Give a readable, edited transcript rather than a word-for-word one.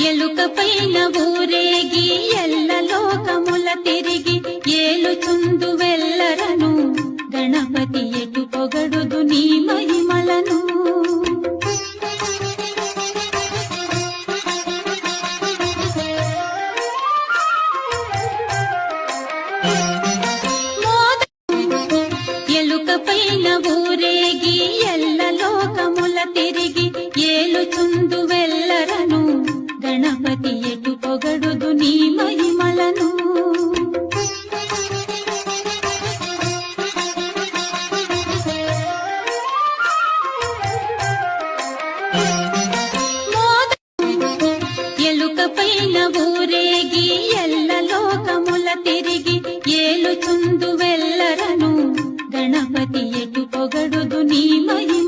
ఎలుక పైన ఊరేగి ఎల్ల లోకముల తిరిగి ఏలుచుందు వెల్లరను గణపతి ఎటు పొగడుదు నీ మహిమలను. ఎలుక పైన ఊరేగి ఎల్ల లోకముల తిరిగి ఏలుచుందు వెల్లరను గణపతి ఎటు పొగడుదు నీ మహిమలను. ఎలుక పైన ఊరేగి ఎల్ల లోకముల తిరిగి ఏలుచుందు వెల్లరను గణపతి ఎటు పొగడుదు నీ మహిమలను.